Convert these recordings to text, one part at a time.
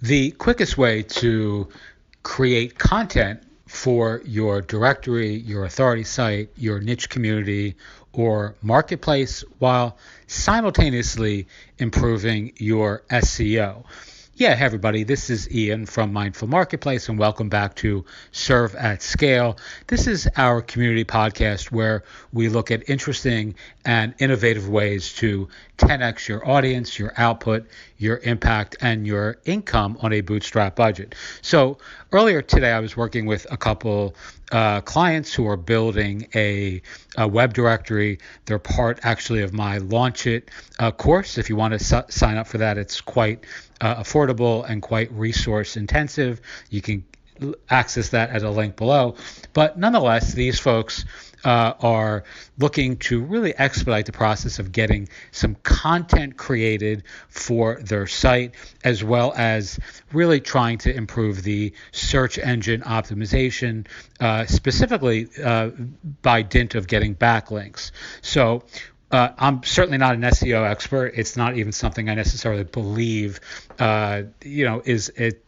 The quickest way to create content for your directory, your authority site, your niche community, or marketplace while simultaneously improving your SEO. Yeah, hey everybody, this is Ian from Mindful Marketplace, and welcome back to Serve at Scale. This is our community podcast where we look at interesting and innovative ways to 10x your audience, your output, your impact, and your income on a bootstrap budget. So earlier today, I was working with a couple clients who are building a web directory. They're part actually of my Launch It course. If you want to sign up for that, it's quite affordable and quite resource intensive. You can access that at a link below. But nonetheless, these folks are looking to really expedite the process of getting some content created for their site, as well as really trying to improve the search engine optimization, specifically by dint of getting backlinks. So I'm certainly not an SEO expert. It's not even something I necessarily believe,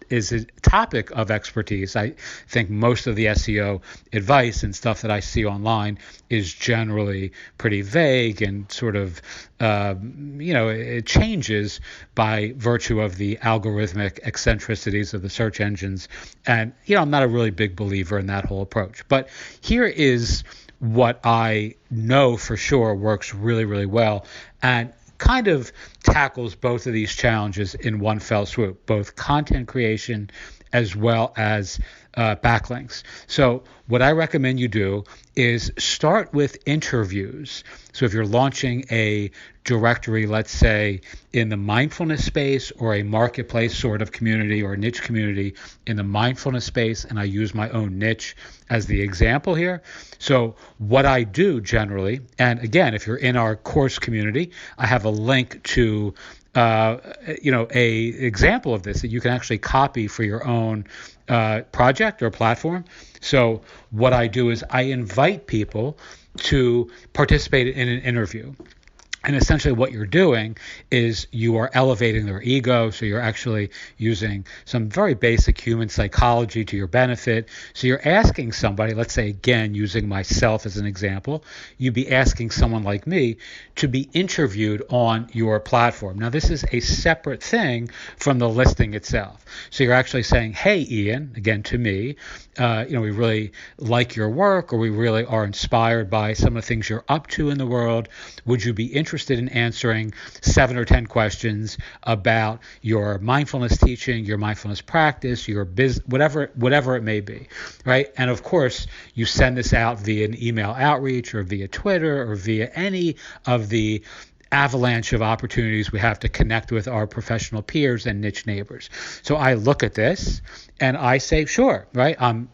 is a topic of expertise. I think most of the SEO advice and stuff that I see online is generally pretty vague and sort of, it changes by virtue of the algorithmic eccentricities of the search engines. And, I'm not a really big believer in that whole approach. But here is what I know for sure works really, really well and kind of tackles both of these challenges in one fell swoop, both content creation as well as backlinks. So what I recommend you do is start with interviews. So if you're launching a directory, let's say in the mindfulness space or a marketplace sort of community or niche community in the mindfulness space, and I use my own niche as the example here. So what I do generally, and again, if you're in our course community, I have a link to a example of this that you can actually copy for your own project or platform. So what I do is I invite people to participate in an interview. And essentially what you're doing is you are elevating their ego. So you're actually using some very basic human psychology to your benefit. So you're asking somebody, let's say, again, using myself as an example, you'd be asking someone like me to be interviewed on your platform. Now, this is a separate thing from the listing itself. So you're actually saying, hey, Ian, again, to me, we really like your work, or we really are inspired by some of the things you're up to in the world. Would you be interested in answering 7 or 10 questions about your mindfulness teaching, your mindfulness practice, your whatever it may be, right? And of course, you send this out via an email outreach or via Twitter or via any of the avalanche of opportunities we have to connect with our professional peers and niche neighbors. So I look at this and I say, sure, right? I'm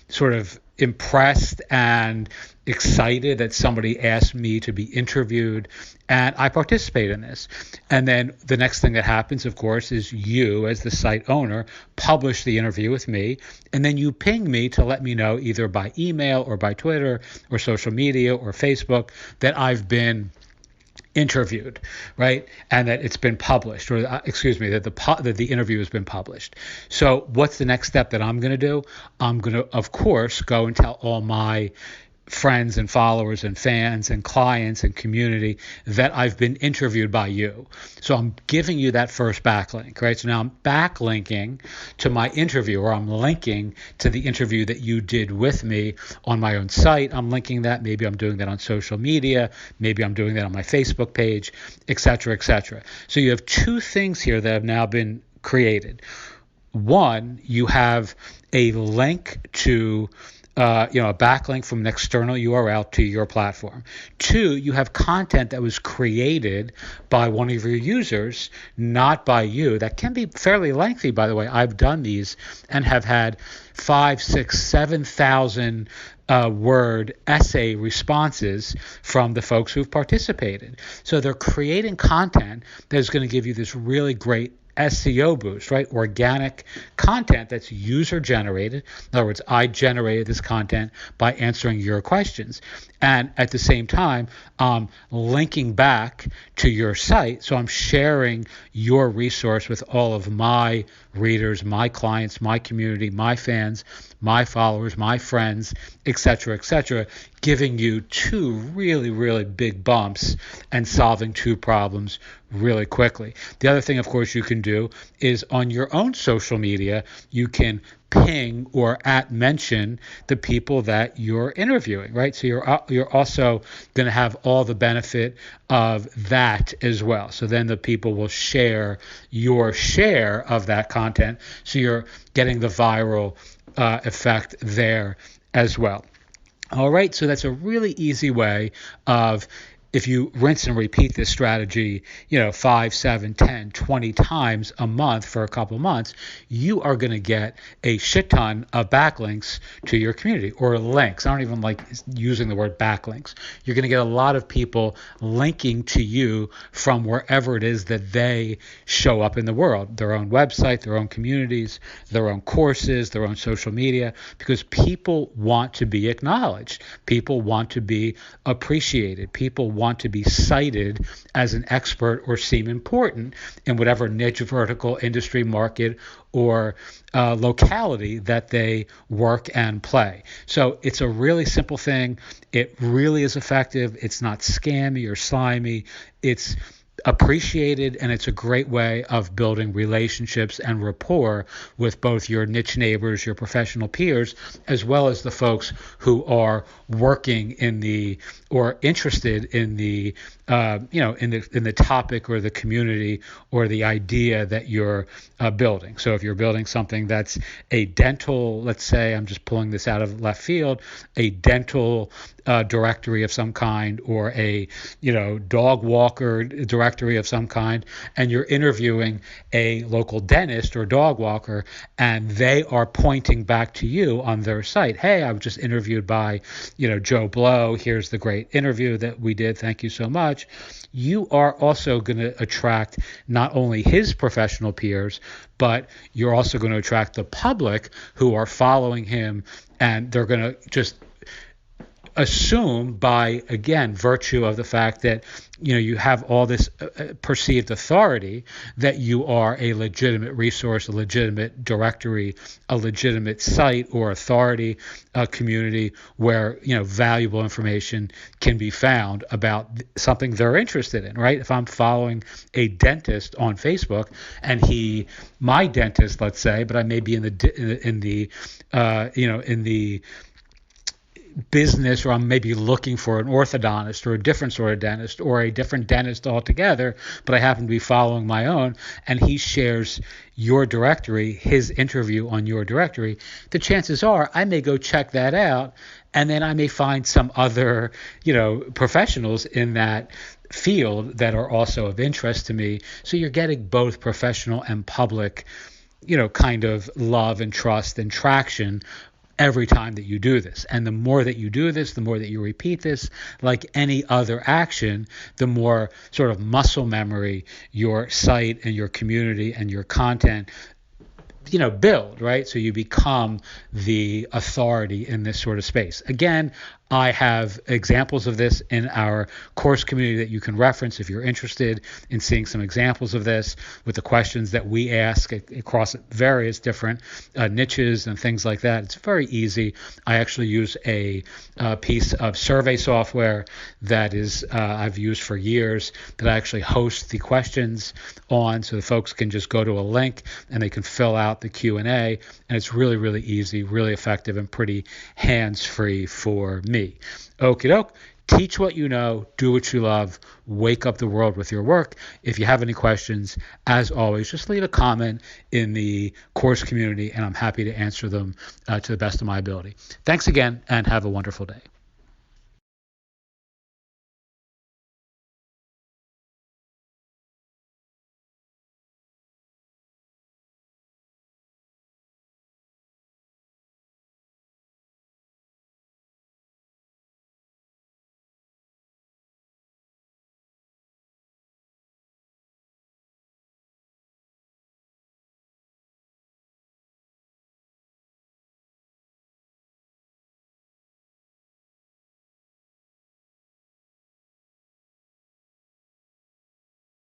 sort of impressed and excited that somebody asked me to be interviewed, and I participate in this. And then the next thing that happens, of course, is you, as the site owner, publish the interview with me, and then you ping me to let me know either by email or by Twitter or social media or Facebook that I've been interviewed, right? And that it's been published, or that the interview has been published. So what's the next step that I'm going to do? I'm going to, of course, go and tell all my friends and followers and fans and clients and community that I've been interviewed by you. So I'm giving you that first backlink, right? So now I'm backlinking to my interview, or I'm linking to the interview that you did with me on my own site. I'm linking that. Maybe I'm doing that on social media. Maybe I'm doing that on my Facebook page, et cetera, et cetera. So you have two things here that have now been created. One, you have a link to a backlink from an external URL to your platform. Two, you have content that was created by one of your users, not by you. That can be fairly lengthy, by the way. I've done these and have had 5, 6, 7,000 word essay responses from the folks who've participated. So they're creating content that is going to give you this really great SEO boost, right? Organic content that's user generated. In other words, I generated this content by answering your questions. And at the same time, linking back to your site. So I'm sharing your resource with all of my readers, my clients, my community, my fans, my followers, my friends, etc., giving you two really, really big bumps and solving two problems really quickly. The other thing, of course, you can do is on your own social media, you can ping or mention the people that you're interviewing, right? So you're also going to have all the benefit of that as well. So then the people will share your share of that content. So you're getting the viral effect there as well. All right, so that's a really easy way of, if you rinse and repeat this strategy, 5, 7, 10, 20 times a month for a couple months, you are going to get a shit ton of backlinks to your community, or links. I don't even like using the word backlinks. You're going to get a lot of people linking to you from wherever it is that they show up in the world, their own website, their own communities, their own courses, their own social media, because people want to be acknowledged. People want to be appreciated. People want to be cited as an expert or seem important in whatever niche, vertical, industry, market, or locality that they work and play. So it's a really simple thing. It really is effective. It's not scammy or slimy. It's appreciated, and it's a great way of building relationships and rapport with both your niche neighbors, your professional peers, as well as the folks who are working in the, or interested in the in the topic or the community or the idea that you're building. So if you're building something that's a dental, let's say, I'm just pulling this out of left field, a dental directory of some kind, or a dog walker directory of some kind, and you're interviewing a local dentist or dog walker, and they are pointing back to you on their site, hey, I was just interviewed by Joe Blow, here's the great interview that we did, thank you so much. You are also going to attract not only his professional peers, but you're also going to attract the public who are following him, and they're going to just assume, by, again, virtue of the fact that you have all this perceived authority, that you are a legitimate resource, a legitimate directory, a legitimate site or authority, a community where valuable information can be found about something they're interested in, right? If I'm following a dentist on Facebook, and my dentist, let's say, but I may be in the business, or I'm maybe looking for an orthodontist or a different sort of dentist or a different dentist altogether, but I happen to be following my own, and he shares your directory, his interview on your directory, the chances are I may go check that out, and then I may find some other, professionals in that field that are also of interest to me. So you're getting both professional and public, kind of love and trust and traction every time that you do this. And the more that you do this, the more that you repeat this, like any other action, the more sort of muscle memory your site and your community and your content build, right? So you become the authority in this sort of space. Again, I have examples of this in our course community that you can reference if you're interested in seeing some examples of this with the questions that we ask across various different niches and things like that. It's very easy. I actually use a piece of survey software that is I've used for years, that I actually host the questions on, so the folks can just go to a link and they can fill out the Q&A, and it's really, really easy, really effective, and pretty hands-free for me. Okie doke. Teach what you know, do what you love, wake up the world with your work. If you have any questions, as always, just leave a comment in the course community, and I'm happy to answer them to the best of my ability. Thanks again, and have a wonderful day.